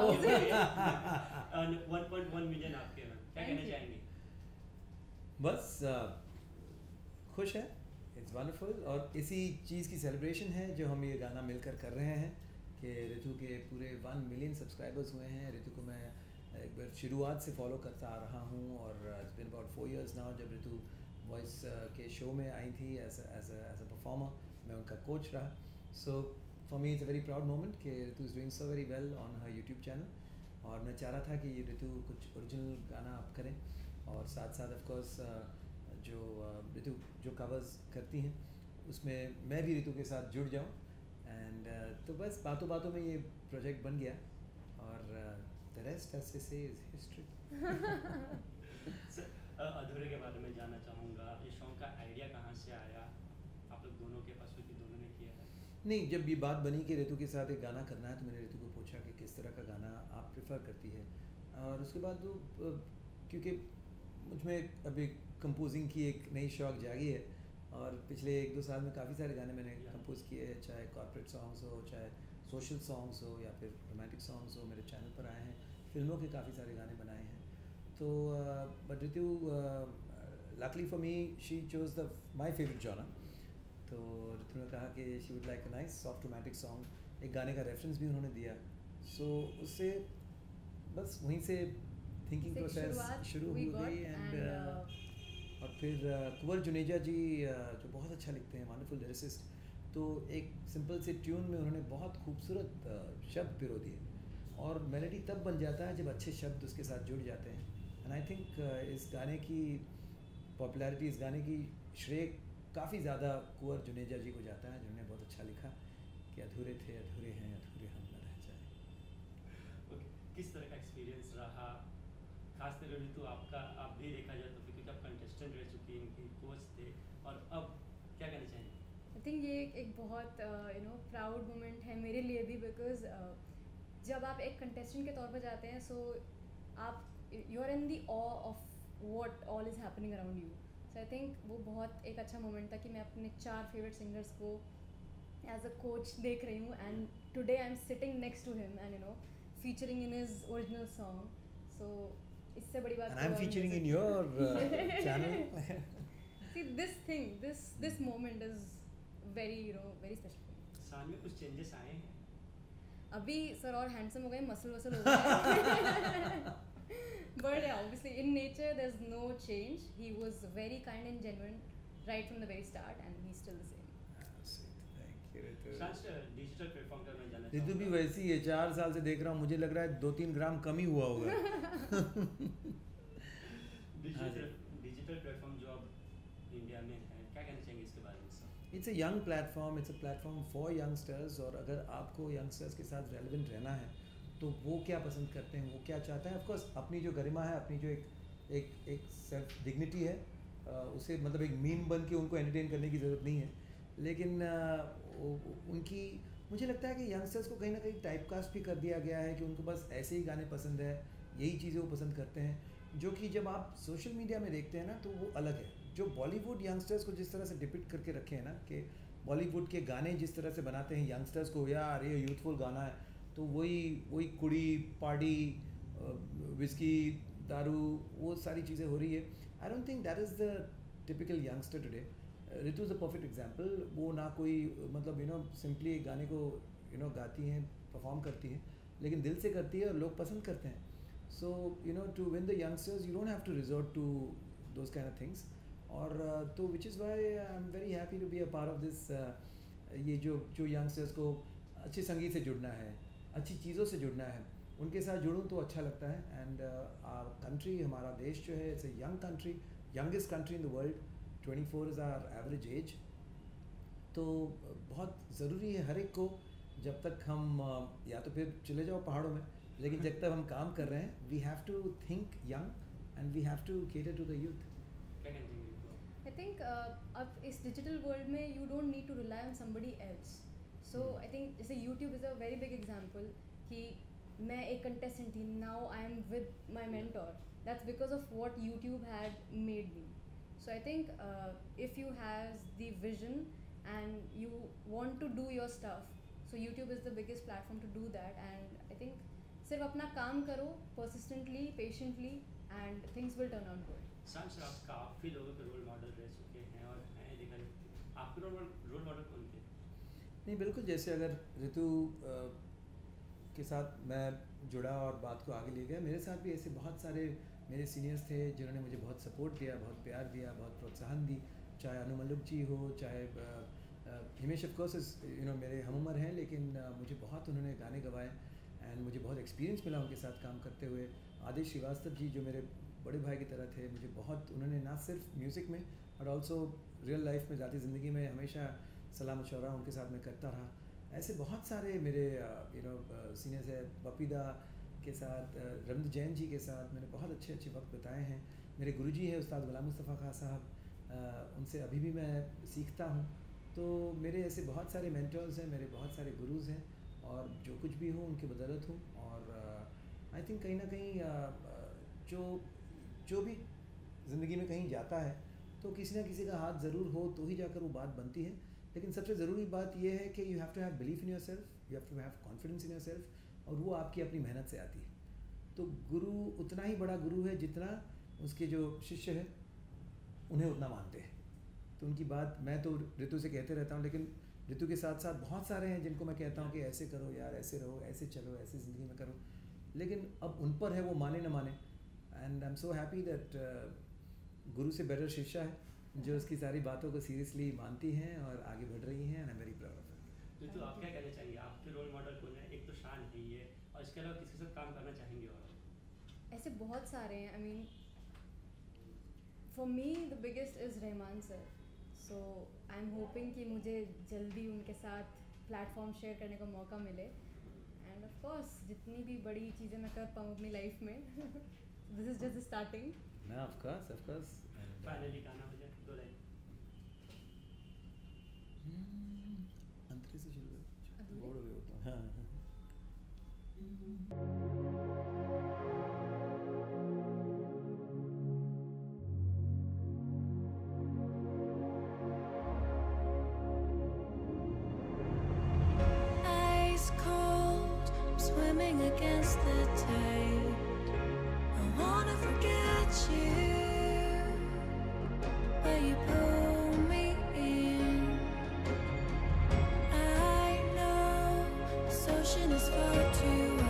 1000 1.1 million आपके में क्या कहना चाहेंगे? बस खुश है, इट्स वंडरफुल, और इसी चीज़ की सेलिब्रेशन है जो हम ये गाना मिलकर कर रहे हैं कि ऋतु के पूरे 1 मिलियन सब्सक्राइबर्स हुए हैं। ऋतु को मैं एक बार शुरुआत से फॉलो करता आ रहा हूँ, और it's been about 4 years now. जब ऋतु वॉइस के शो में आई थी एज अ परफॉर्मर, मैं उनका कोच रहा। So for me it's a very proud moment कि Ritu is doing so very well on her YouTube channel, और मैं चाह रहा था कि ऋतु कुछ ओरिजिनल गाना आप करें, और साथ साथ ऑफ कोर्स जो ऋतु जो कवर्स करती हैं उसमें मैं भी ऋतु के साथ जुड़ जाऊं, एंड तो बस बातों बातों में ये प्रोजेक्ट बन गया, और द रेस्ट एज दे से इज हिस्ट्री। अधूरे के बारे में जानना चाहूँगा, ये सॉन्ग का आइडिया कहाँ से आया? आप लोग दोनों के पास, क्योंकि दोनों ने किया है। नहीं, जब ये बात बनी कि ऋतु के साथ एक गाना करना है, तो मैंने ऋतु को पूछा कि किस तरह का गाना आप प्रेफर करती है, और उसके बाद तो क्योंकि मुझमें अभी कंपोजिंग की एक नई शौक जागी है, और पिछले 1-2 साल में काफ़ी सारे गाने मैंने कंपोज किए हैं, चाहे कॉर्पोरेट सॉन्ग्स हो, चाहे सोशल सॉन्ग्स हो, या फिर रोमांटिक सॉन्ग्स हो। मेरे चैनल पर आए हैं, फिल्मों के काफ़ी सारे गाने बनाए हैं। तो but Ritu luckily for me she chose the my favourite genre. तो ऋतु ने कहा कि she would like a nice soft romantic song, एक गाने का रेफरेंस भी उन्होंने दिया। सो उससे बस वहीं से थिंकिंग प्रोसेस शुरू हो गई, एंड और फिर कुंवर जुनेजा जी जो बहुत अच्छा लिखते हैं, वंडरफुल लिरिसिस्ट, तो एक सिंपल से ट्यून में उन्होंने बहुत खूबसूरत शब्द पिरो दिए, और मेलोडी तब बन जाता है जब अच्छे शब्द उसके साथ जुड़ जाते हैं। एंड आई थिंक इस गाने की पॉपुलैरिटी, इस गाने की श्रेय काफ़ी ज़्यादा कुंवर जुनेजा जी को जाता है, जिन्होंने बहुत अच्छा लिखा कि अधूरे थे अधूरे हैं अधूरे हम न रह जाए। ओके, किस तरह का एक्सपीरियंस रहा खास तरह ऋतु आपका? आप भी देखा जाए तो क्योंकि आप कंटेस्टेंट रह चुकी हैं, इनकी कोच थे, और अब क्या कहना चाहेंगे? आई थिंक ये एक बहुत प्राउड मोमेंट है मेरे लिए भी, बिकॉज जब आप एक कंटेस्टेंट के तौर पर जाते हैं, सो आप यू आर इन दी ऑ of what all is happening around you. So I think वो बहुत एक अच्छा मोमेंट था कि मैं अपने 4 फेवरेट सिंगर्स को एज अ कोच देख रही हूँ, and today I am sitting next to him and featuring in his original song. So इससे बड़ी बात, and I'm featuring in your channel. See, this moment is very special for me. साल में कुछ changes आए हैं? अभी सर और हैंडसम हो गए, मसल वसल हो गए, but yeah, obviously in nature there's no change. He was very kind and genuine right from the very start, and he's still the same. Thank you, Ritu. Digital platform पर मैं जानना ऋतु भी चाहूँगा। वैसी है, 4 साल से देख रहा हूँ, मुझे लग रहा है 2-3 ग्राम कम ही हुआ होगा। डिजिटल प्लेटफॉर्म जो अब इंडिया में है, क्या कहना चाहेंगे इसके बारे में sir? It's a young platform, it's a platform for youngsters, और अगर आपको यंगस्टर्स के साथ रेलिवेंट रहना है तो वो क्या पसंद करते हैं, वो क्या चाहते हैं। ऑफ कोर्स अपनी जो गरिमा है, अपनी जो एक सेल्फ डिग्निटी है, उसे मतलब एक मीम बन के उनको एंटरटेन करने की ज़रूरत नहीं है, लेकिन उनकी मुझे लगता है कि यंगस्टर्स को कहीं ना कहीं टाइपकास्ट भी कर दिया गया है कि उनको बस ऐसे ही गाने पसंद है, यही चीज़ें वो पसंद करते हैं, जो कि जब आप सोशल मीडिया में देखते हैं ना तो वो अलग है। जो बॉलीवुड यंगस्टर्स को जिस तरह से डिपिक्ट करके रखे हैं ना, कि बॉलीवुड के गाने जिस तरह से बनाते हैं यंगस्टर्स को, यार ये यूथफुल गाना है, तो वही कुड़ी पार्टी विस्की दारू वो सारी चीज़ें हो रही है। I don't think that is the typical youngster today. Ritu is a perfect example. वो ना कोई मतलब सिंपली एक गाने को गाती हैं, परफॉर्म करती हैं, लेकिन दिल से करती है और लोग पसंद करते हैं। So to win the youngsters you don't have to resort to those kind of things, और तो which is why I am very happy to be a part of this. ये जो यंगस्टर्स को अच्छे संगीत से जुड़ना है, अच्छी चीज़ों से जुड़ना है, उनके साथ जुड़ूं तो अच्छा लगता है। एंड आवर कंट्री, हमारा देश जो है, it's a young country, youngest country in the world. 24 is our average age. तो बहुत ज़रूरी है हर एक को, जब तक हम या तो फिर चले जाओ पहाड़ों में, लेकिन जब तक हम काम कर रहे हैं, we have to think young and we have to cater to the youth. क्या कहते हैं? आई थिंक अब इस डिजिटल वर्ल्ड में you don't need to rely on somebody else. So I think जैसे YouTube is a very big example कि मैं एक कंटेस्टेंट थी, now I am with my mentor, that's because of what YouTube had made me. So I think if you has the vision and you want to do your stuff, so YouTube is the biggest platform to do that. And I think सिर्फ अपना काम करो persistently, patiently and things will turn out good. शांत sir, आप काफ़ी लोगों के role model रह चुके हैं और हैं देखा जाए, आपके रोल मॉडल कौन थे? नहीं बिल्कुल, जैसे अगर ऋतु के साथ मैं जुड़ा और बात को आगे ले गया, मेरे साथ भी ऐसे बहुत सारे मेरे सीनियर्स थे जिन्होंने मुझे बहुत सपोर्ट दिया, बहुत प्यार दिया, बहुत प्रोत्साहन दी, चाहे अनु मल्लिक जी हो, चाहे Himesh of course you know मेरे हम उम्र हैं, लेकिन मुझे बहुत उन्होंने गाने गवाए एंड मुझे बहुत एक्सपीरियंस मिला उनके साथ काम करते हुए। आदेश श्रीवास्तव जी जो मेरे बड़े भाई की तरह थे, मुझे बहुत उन्होंने ना सिर्फ म्यूज़िक में और ऑल्सो रियल लाइफ में, ज़ाती ज़िंदगी में हमेशा सलाह मशवरा उनके साथ मैं करता रहा। ऐसे बहुत सारे मेरे यू नो सीनियर्स है, बपीदा के साथ, रविंद्र जैन जी के साथ मैंने बहुत अच्छे अच्छे वक्त बिताए हैं। मेरे गुरुजी हैं उस्ताद गुलाम मुस्तफ़ा खां साहब, उनसे अभी भी मैं सीखता हूँ। तो मेरे ऐसे बहुत सारे मेंटर्स हैं, मेरे बहुत सारे गुरुज़ हैं और जो कुछ भी हूँ उनकी बदौलत हूँ। और आई थिंक कहीं ना कहीं जो भी ज़िंदगी में कहीं जाता है तो किसी ना किसी का हाथ ज़रूर हो तो ही जाकर वो बात बनती है। लेकिन सबसे ज़रूरी बात यह है कि you have to have belief in yourself, you have to have confidence in yourself, और वो आपकी अपनी मेहनत से आती है। तो गुरु उतना ही बड़ा गुरु है जितना उसके जो शिष्य है उन्हें उतना मानते हैं। तो उनकी बात मैं तो ऋतु से कहते रहता हूँ, लेकिन ऋतु के साथ साथ बहुत सारे हैं जिनको मैं कहता हूँ कि ऐसे करो यार, ऐसे रहो, ऐसे चलो, ऐसे ज़िंदगी में करो। लेकिन अब उन पर है वो माने न माने। And I am so happy that गुरु से बेटर शिष्या है जो उसकी सारी बातों को सीरियसली मानती हैं और आगे बढ़ रही हैं। And I am very proud of it. तो आप क्या कहना चाहेंगे, आपके रोल मॉडल कौन है? एक तो शान है ये, और इसके अलावा किसके साथ काम करना चाहेंगे? और ऐसे बहुत सारे हैं। I mean for me the biggest is Rahman sir. So I am hoping कि मुझे जल्दी उनके साथ प्लेटफॉर्म शेयर करने का मौका मिले। एंड ऑफ कोर्स जितनी भी बड़ी चीज़ें मैं कर पाऊँ अपनी लाइफ में दिस इज़ जस्ट स्टार्टिंग। ना ऑफ कोर्स फाइनली गाना हो जाए, 2 लाइन। अंतरे से शुरू कर, अधूरे? बोल रहे हो तो हाँ। Ice cold, swimming against the tide. I wanna forget you, but you pull me in. I know this ocean is far too wide.